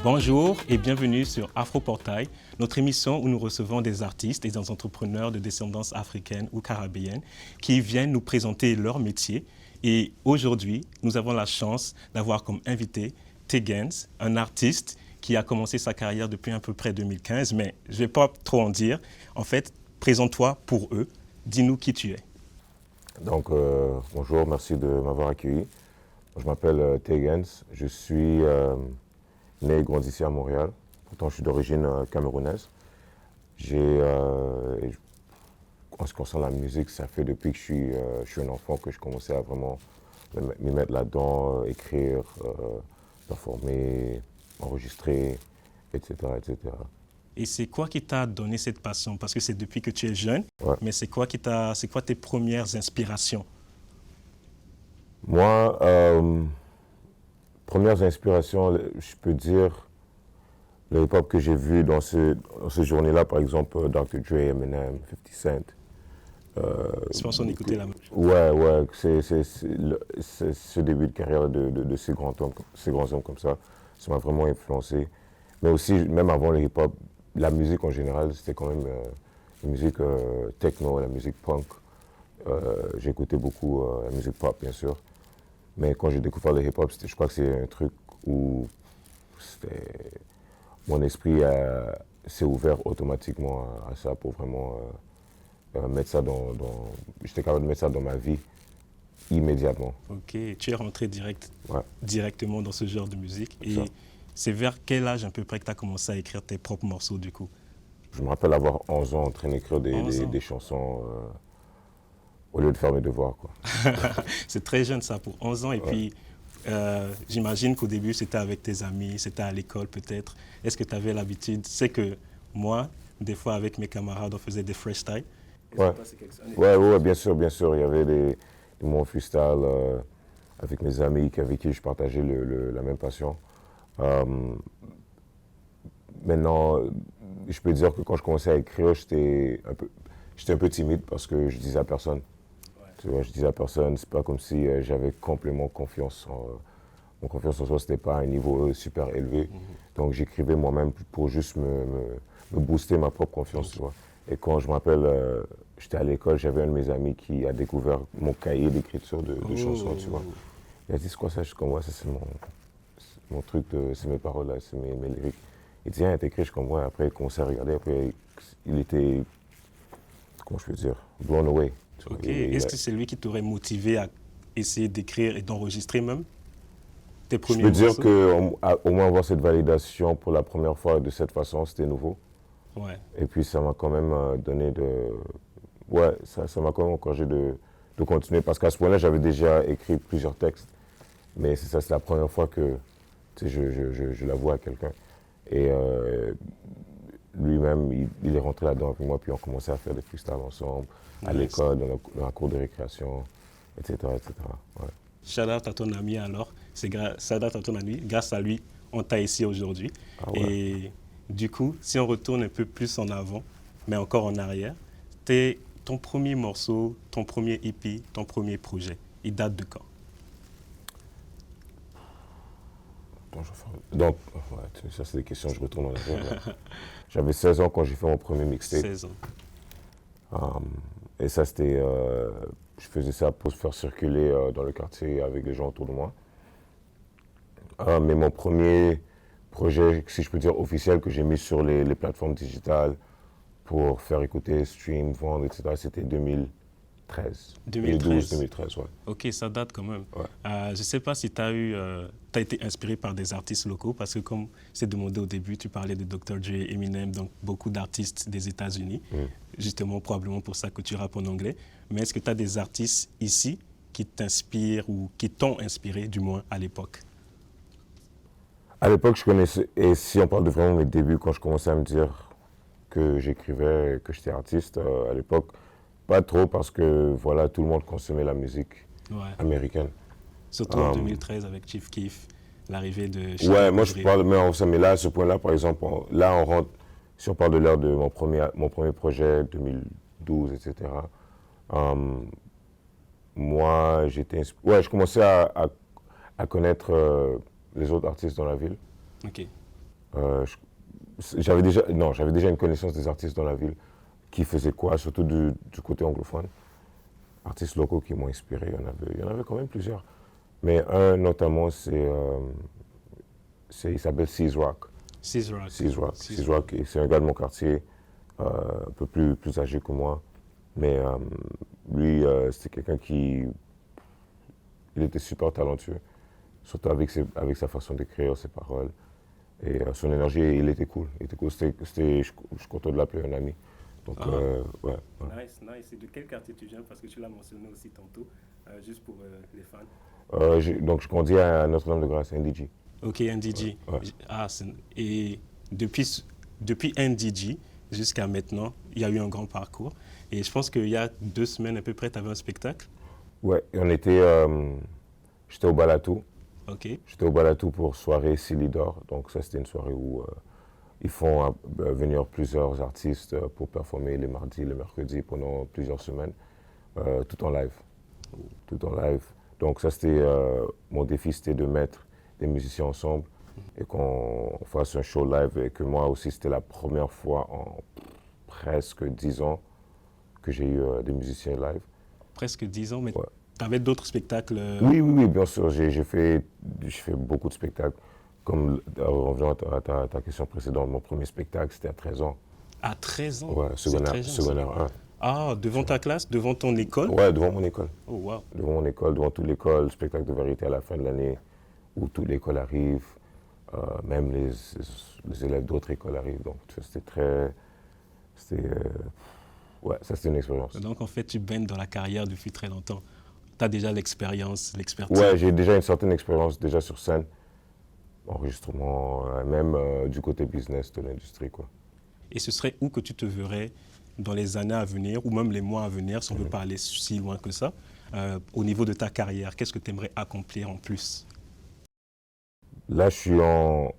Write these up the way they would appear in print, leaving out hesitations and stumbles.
Bonjour et bienvenue sur Afroportail, notre émission où nous recevons des artistes et des entrepreneurs de descendance africaine ou caribéenne qui viennent nous présenter leur métier. Et aujourd'hui, nous avons la chance d'avoir comme invité T-Genz, un artiste qui a commencé sa carrière depuis à peu près 2015, mais je ne vais pas trop en dire. En fait, présente-toi pour eux, dis-nous qui tu es. Donc, bonjour, merci de m'avoir accueilli. Je m'appelle T-Genz, je suis né et grandi ici à Montréal. Pourtant, je suis d'origine camerounaise. En ce qui concerne la musique, ça fait depuis que je suis un enfant que je commençais à vraiment m'y mettre là-dedans, écrire, performer, enregistrer, etc., etc. Et c'est quoi qui t'a donné cette passion? Parce que c'est depuis que tu es jeune, Ouais. mais c'est quoi tes premières inspirations? Moi, premières inspirations, je peux dire, le hip-hop que j'ai vu dans ces journées-là, par exemple, Dr. Dre, Eminem, 50 Cent. Je pense qu'on écoutait la même chose. Ouais, c'est ce début de carrière de ces grands hommes comme ça m'a vraiment influencé. Mais aussi, même avant le hip-hop, la musique en général, c'était quand même la musique techno, la musique punk. J'écoutais beaucoup la musique pop, bien sûr. Mais quand j'ai découvert le hip-hop, je crois que c'est un truc où mon esprit s'est ouvert automatiquement à ça pour vraiment mettre ça j'étais capable de mettre ça dans ma vie immédiatement. Ok, tu es rentré Ouais. directement dans ce genre de musique. Et Ça. c'est vers quel âge à peu près que tu as commencé à écrire tes propres morceaux du coup? Je me rappelle avoir 11 ans en train d'écrire 11 ans. des chansons au lieu de faire mes devoirs, quoi. C'est très jeune ça, pour 11 ans. Et puis, j'imagine qu'au début, c'était avec tes amis, c'était à l'école peut-être. Est-ce que tu avais l'habitude? C'est que moi, des fois, avec mes camarades, on faisait des freestyle. Ouais, bien sûr. Il y avait des moments freestyle avec mes amis avec qui je partageais la même passion. Maintenant, je peux dire que quand je commençais à écrire, j'étais un peu timide parce que je disais à personne. Tu vois, je disais à personne, c'est pas comme si j'avais complètement confiance mon confiance en soi, c'était pas à un niveau super élevé. Donc j'écrivais moi-même pour juste me booster ma propre confiance, tu vois. Et quand je me rappelle, j'étais à l'école, j'avais un de mes amis qui a découvert mon cahier d'écriture de chansons, tu vois. Il a dit, c'est quoi ça? Je suis comme, ouais, ça c'est mon truc, c'est mes paroles, là, c'est mes lyriques. Il dit, ah, t'écris, je suis comme, ouais. Après, il commençait à regarder, après, il était, comment je peux dire, blown away. Tu vois. Ok. Est-ce que c'est lui qui t'aurait motivé à essayer d'écrire et d'enregistrer même tes premiers Je peux dire morceaux? qu'au moins avoir cette validation pour la première fois de cette façon, c'était nouveau. Ouais. Et puis ça m'a quand même donné ouais, ça m'a quand même encouragé de continuer. Parce qu'à ce point-là, j'avais déjà écrit plusieurs textes. Mais c'est la première fois que je l'avoue à quelqu'un. Et lui-même, il est rentré là-dedans avec moi. Puis on commençait à faire des freestyles ensemble, à Nice. l'école, dans la cour de récréation, etc. Ouais. Shout out à ton ami alors. Shout out à ton ami. Grâce à lui, on t'a ici aujourd'hui. Ah ouais. Et du coup, si on retourne un peu plus en avant, mais encore en arrière, ton premier morceau, ton premier EP, ton premier projet, il date de quand? Donc, ouais, ça c'est des questions, je retourne en arrière. J'avais 16 ans quand j'ai fait mon premier mixtape. 16 ans. Et ça, c'était. Je faisais ça pour se faire circuler dans le quartier avec les gens autour de moi. Mais mon premier projet, si je peux dire officiel, que j'ai mis sur les plateformes digitales pour faire écouter, stream, vendre, etc., c'était 2013. 2013, ouais. Ok, ça date quand même. Ouais. Je ne sais pas si tu as été inspiré par des artistes locaux, parce que comme c'est demandé au début, tu parlais de Dr. Dre, Eminem, donc beaucoup d'artistes des États-Unis, justement probablement pour ça que tu rappes en anglais. Mais est-ce que tu as des artistes ici qui t'inspirent ou qui t'ont inspiré, du moins à l'époque? À l'époque, je connaissais, et si on parle de vraiment mes débuts, quand je commençais à me dire que j'écrivais, que j'étais artiste, à l'époque, pas trop parce que voilà, tout le monde consommait la musique américaine. Surtout en 2013 avec Chief Keef, l'arrivée de... Ouais, moi je parle, mais là, à ce point-là, par exemple, là on rentre, si on parle de l'ère de mon premier projet, 2012, etc., Moi, ouais, je commençais à connaître les autres artistes dans la ville. Ok. J'avais déjà une connaissance des artistes dans la ville qui faisaient quoi, surtout du côté anglophone. Artistes locaux qui m'ont inspiré, il y en avait quand même plusieurs. Mais un notamment, il s'appelle Seas Rock. Seas Rock. Seas Rock, et c'est un gars de mon quartier, un peu plus âgé que moi. Mais lui, c'était quelqu'un il était super talentueux, surtout avec sa façon d'écrire, ses paroles. Et son énergie, il était cool. Je suis content de l'appeler un ami. Donc, ouais. Nice, nice. Et de quel quartier tu viens? Parce que tu l'as mentionné aussi tantôt, juste pour les fans. Donc, je grandis à Notre-Dame-de-Grâce, NDG. Ok, NDG. Ouais. Et depuis NDG jusqu'à maintenant, il y a eu un grand parcours. Et je pense qu'il y a 2 semaines à peu près, tu avais un spectacle. Ouais, j'étais au Balatou. Ok. J'étais au Balatou pour soirée Silidor. Donc, ça, c'était une soirée où ils font venir plusieurs artistes pour performer les mardis, les mercredis pendant plusieurs semaines, tout en live. Tout en live. Donc ça, mon défi, c'était de mettre des musiciens ensemble et qu'on fasse un show live. Et que moi aussi, c'était la première fois en presque 10 ans que j'ai eu des musiciens live. Presque 10 ans, mais Ouais. tu avais d'autres spectacles. Oui, bien sûr. J'ai fait beaucoup de spectacles. Comme en revenant à ta question précédente, mon premier spectacle, c'était à 13 ans. À 13 ans. Ouais, C'est très jeune, ça. secondaire 1. Ah, devant ta classe, devant ton école? Ouais, devant mon école. Oh, wow. Devant mon école, devant toute l'école, spectacle de vérité à la fin de l'année, où toute l'école arrive, même les élèves d'autres écoles arrivent. Donc, tu vois, ouais, ça c'était une expérience. Donc, en fait, tu baignes dans la carrière depuis très longtemps. Tu as déjà l'expérience, l'expertise. Ouais, j'ai déjà une certaine expérience déjà sur scène, enregistrement, même du côté business de l'industrie, quoi. Et ce serait où que tu te verrais dans les années à venir, ou même les mois à venir, si on ne veut pas aller si loin que ça, au niveau de ta carrière? Qu'est-ce que tu aimerais accomplir en plus? Là, je suis en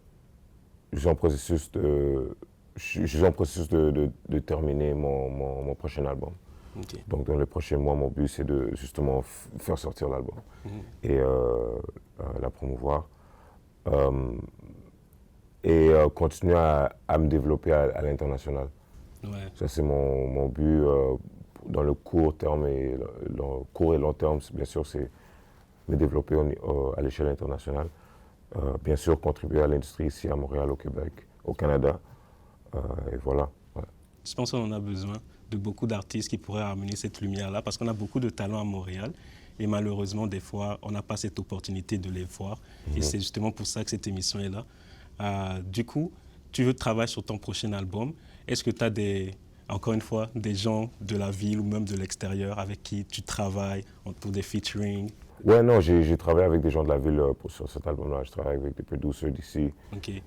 processus de terminer mon prochain album. Ok. Donc, dans les prochains mois, mon but, c'est de justement faire sortir l'album et la promouvoir. Continuer à me développer à l'international. Ouais. Ça, c'est mon but dans le court terme et le court et long terme, bien sûr, c'est me développer à l'échelle internationale. Bien sûr, contribuer à l'industrie ici à Montréal, au Québec, au Canada. Et voilà. Ouais. Je pense qu'on en a besoin de beaucoup d'artistes qui pourraient amener cette lumière-là, parce qu'on a beaucoup de talents à Montréal. Et malheureusement, des fois, on n'a pas cette opportunité de les voir. Et c'est justement pour ça que cette émission est là. Du coup, tu veux travailler sur ton prochain album. Est-ce que tu as encore une fois, des gens de la ville ou même de l'extérieur avec qui tu travailles pour des featuring? Ouais, non, j'ai travaillé avec des gens de la ville sur cet album-là. Je travaille avec des producers d'ici. Ok.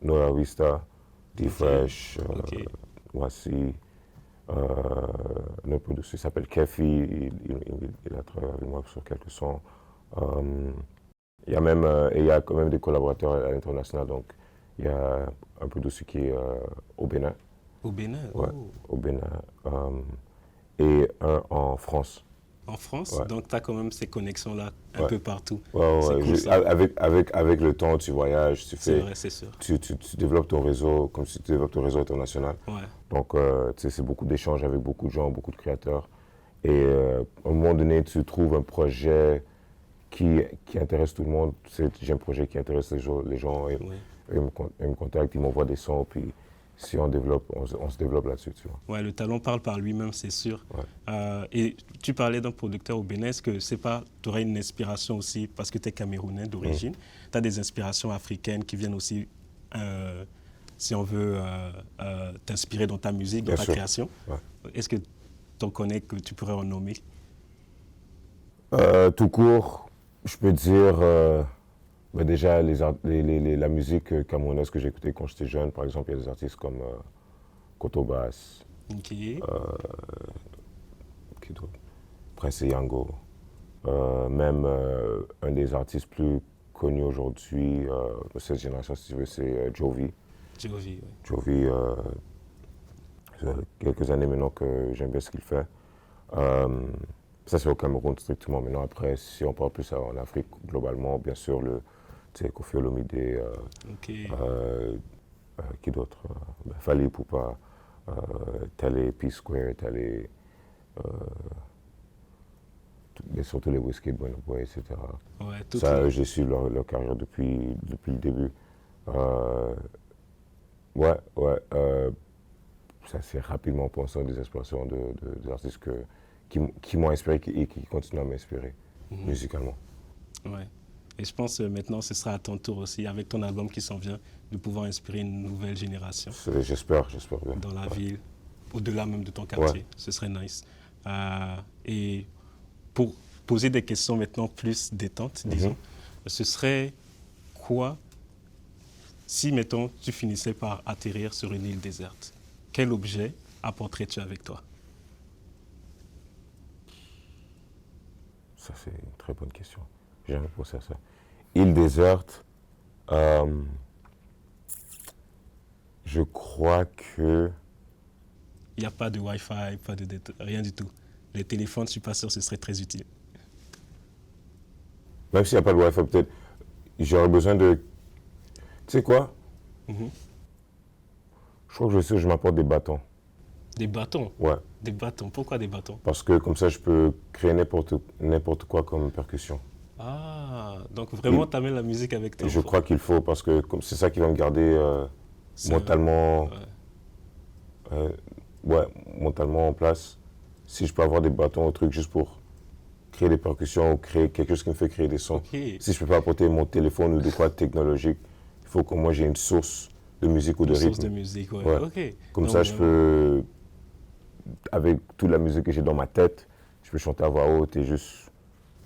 Nora Vista, D-Fresh, Ok. Voici. Un producteur s'appelle Kefi, il a travaillé avec moi sur quelques sons. Il y a quand même des collaborateurs à l'international. Donc, il y a un producteur qui est au Bénin. Au Bénin? Ouais, Oh. au Bénin. Et un en France. En France? Ouais. Donc, tu as quand même ces connexions-là un Ouais. peu partout. Ouais, C'est cool, ça. avec le temps, tu voyages, C'est vrai, c'est sûr. tu développes ton réseau comme si tu développes ton réseau international. Ouais. Donc, tu sais, c'est beaucoup d'échanges avec beaucoup de gens, beaucoup de créateurs. Et à un moment donné, tu trouves un projet qui intéresse tout le monde. Tu sais, j'ai un projet qui intéresse les gens. Et, Ouais. ils me contactent, ils m'envoient des sons. Puis, si on développe, on se développe là-dessus, tu vois. Ouais, le talent parle par lui-même, c'est sûr. Ouais. Et tu parlais d'un producteur au Bénin. Est-ce que tu aurais une inspiration aussi, parce que tu es camerounais d'origine, tu as des inspirations africaines qui viennent aussi, si on veut, t'inspirer dans ta musique, dans Bien ta sûr. création? Ouais. Est-ce que tu en connais que tu pourrais en nommer? Tout court, je peux dire déjà la musique camerounaise que j'écoutais quand j'étais jeune. Par exemple, il y a des artistes comme Kotobas, Ok. qui d'autre? Prince Yango. Même un des artistes plus connus aujourd'hui de cette génération, si tu veux, c'est Jovi. Jovi, ouais. Jovi, ça fait quelques années maintenant que j'aime bien ce qu'il fait. Ça, c'est au Cameroun strictement. Maintenant, après, si on parle plus en Afrique, globalement, bien sûr, Koffi Olomide, Ok. qui d'autre Fally Ipupa, Télé, P-Square, Télé, mais surtout les Wizkid, Burna Boy, etc. Ouais, Ça, j'ai suivi leur carrière depuis le début. Ouais, ouais. Ça s'est rapidement pensé des inspirations des artistes qui m'ont inspiré et qui continuent à m'inspirer musicalement. Ouais. Et je pense que maintenant, ce sera à ton tour aussi, avec ton album qui s'en vient, de pouvoir inspirer une nouvelle génération J'espère bien. dans la ville, au-delà même de ton quartier. Ce serait nice. Et pour poser des questions maintenant plus détentes, disons, ce serait quoi si, mettons, tu finissais par atterrir sur une île déserte? Quel objet apporterais-tu avec toi? Ça, c'est une très bonne question. J'ai jamais pensé à ça. Île déserte, je crois que... Il n'y a pas de Wi-Fi, rien du tout. Les téléphones, je ne suis pas sûr que ce serait très utile. Même s'il n'y a pas de Wi-Fi, peut-être, j'aurais besoin de... Tu sais quoi? Je crois que je m'apporte des bâtons. Des bâtons? Ouais. Des bâtons. Pourquoi des bâtons? Parce que comme ça, je peux créer n'importe quoi comme percussion. Ah, donc vraiment, tu amènes la musique avec toi. Je crois qu'il faut, parce que c'est ça qui va me garder mentalement, mentalement en place. Si je peux avoir des bâtons ou trucs juste pour créer des percussions ou créer quelque chose qui me fait créer des sons. Okay. Si je peux pas apporter mon téléphone ou de quoi technologique, il faut que moi j'ai une source de musique ou de rythme. Une source de musique, ouais. Okay. Comme donc, ça, je peux, avec toute la musique que j'ai dans ma tête, je peux chanter à voix haute et juste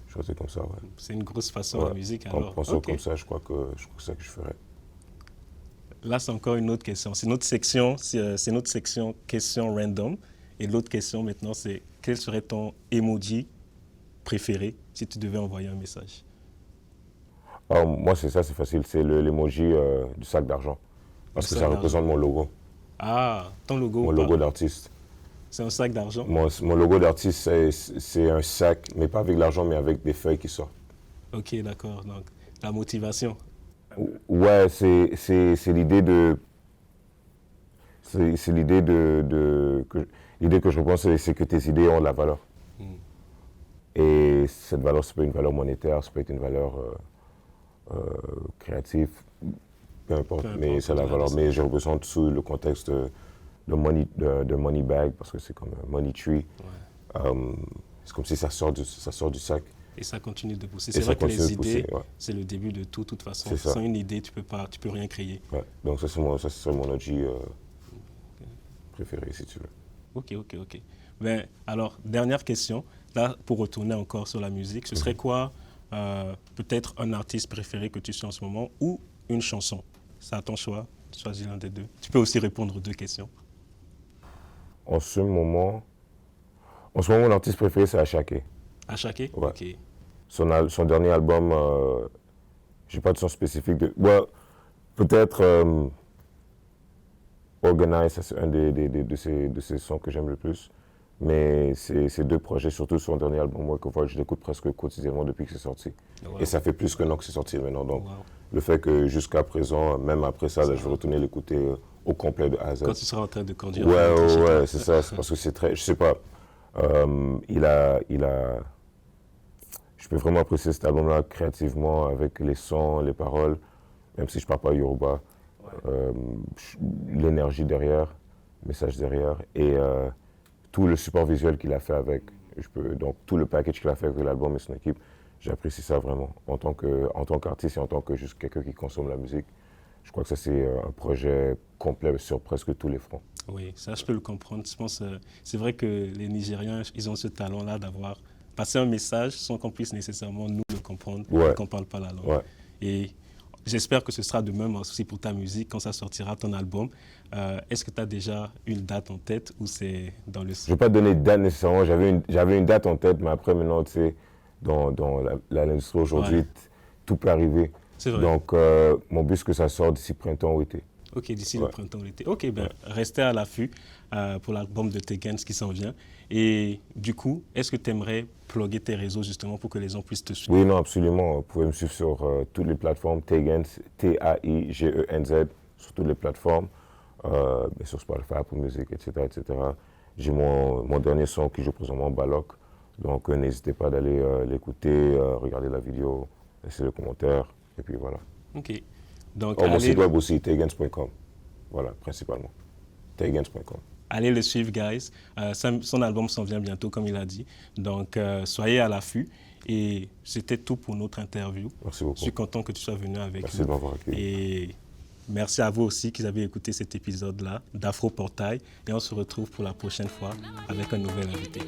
chanter comme ça. Ouais. C'est une grosse façon la musique alors. En pensant comme ça, je crois que c'est ça que je ferais. Là, c'est encore une autre question. C'est notre section, question random. Et l'autre question maintenant, c'est quel serait ton emoji préféré si tu devais envoyer un message? Alors, moi, c'est facile. C'est l'emoji du sac d'argent. Parce que ça représente mon logo. Ah, ton logo? Mon logo d'artiste. C'est un sac d'argent? Mon logo d'artiste, c'est un sac, mais pas avec l'argent, mais avec des feuilles qui sortent. Ok, d'accord. Donc, la motivation. Ouais, c'est l'idée de... C'est l'idée l'idée que je repense, c'est que tes idées ont de la valeur. Et cette valeur, ça peut être une valeur monétaire, ça peut être une valeur créative, peu importe, mais c'est la valeur. Mais je représente sous le contexte de money bag, parce que c'est comme un money tree. Ouais. C'est comme si ça sort du sac. Et ça continue de pousser. C'est vrai que les idées, c'est le début de tout, de toute façon. Sans une idée, tu peux rien créer. Ouais. Donc ça, c'est mon emoji préféré, si tu veux. Ok. Ben, alors, dernière question. Là, pour retourner encore sur la musique, ce serait quoi peut-être un artiste préféré que tu suis en ce moment ou une chanson? C'est à ton choix. Choisis l'un des deux. Tu peux aussi répondre aux deux questions. En ce moment, mon artiste préféré, c'est Asake. Asake? Ouais. Ok. Son dernier album, j'ai pas de son spécifique. Peut-être Organize, c'est un de ses sons que j'aime le plus. Mais ces deux projets, surtout son dernier album, moi, je l'écoute presque quotidiennement depuis que c'est sorti. Wow. Et ça fait plus qu'un an que c'est sorti maintenant. Donc, le fait que jusqu'à présent, même après ça, là, je vais retourner l'écouter au complet de A à Z. Quand tu seras en train de conduire. Ouais, c'est ça. C'est parce que c'est très... Je sais pas. Je peux vraiment apprécier cet album-là créativement, avec les sons, les paroles, même si je ne parle pas Yoruba. L'énergie derrière, le message derrière. Et tout le support visuel qu'il a fait avec, donc tout le package qu'il a fait avec l'album et son équipe, j'apprécie ça vraiment. En tant qu'artiste et en tant que juste quelqu'un qui consomme la musique, je crois que ça c'est un projet complet sur presque tous les fronts. Oui, ça je peux le comprendre. Je pense c'est vrai que les Nigériens, ils ont ce talent-là d'avoir passé un message sans qu'on puisse nécessairement nous le comprendre, et qu'on ne parle pas la langue. Ouais. Et j'espère que ce sera de même aussi pour ta musique quand ça sortira, ton album. Est-ce que tu as déjà une date en tête ou c'est dans le... Je ne vais pas donner de date nécessairement. J'avais une date en tête, mais après, maintenant, tu sais, dans l'industrie aujourd'hui, tout peut arriver. C'est vrai. Donc, mon but, c'est que ça sorte d'ici printemps ou été. Ok, d'ici Ouais. le printemps ou l'été. Ok, ben, Ouais. restez à l'affût pour l'album de Tegens qui s'en vient. Et du coup, est-ce que tu aimerais plugger tes réseaux justement pour que les gens puissent te suivre? Oui, non, absolument. Vous pouvez me suivre sur toutes les plateformes, Taigenz, Taigenz, sur toutes les plateformes, sur Spotify, Apple Music, etc., etc. J'ai mon dernier son qui joue présentement, Balok. Donc, n'hésitez pas d'aller l'écouter, regarder la vidéo, laisser le commentaire, et puis voilà. Ok. Donc, Oh, mon site web aussi, taigenz.com. Voilà, principalement. Taigenz.com. allez le suivre, guys. Son album s'en vient bientôt, comme il a dit. Donc, soyez à l'affût. Et c'était tout pour notre interview. Merci Je beaucoup. suis content que tu sois venu avec Merci nous. de m'avoir accueilli. Et merci à vous aussi qui avez écouté cet épisode-là d'Afro Portail. Et on se retrouve pour la prochaine fois avec un nouvel invité.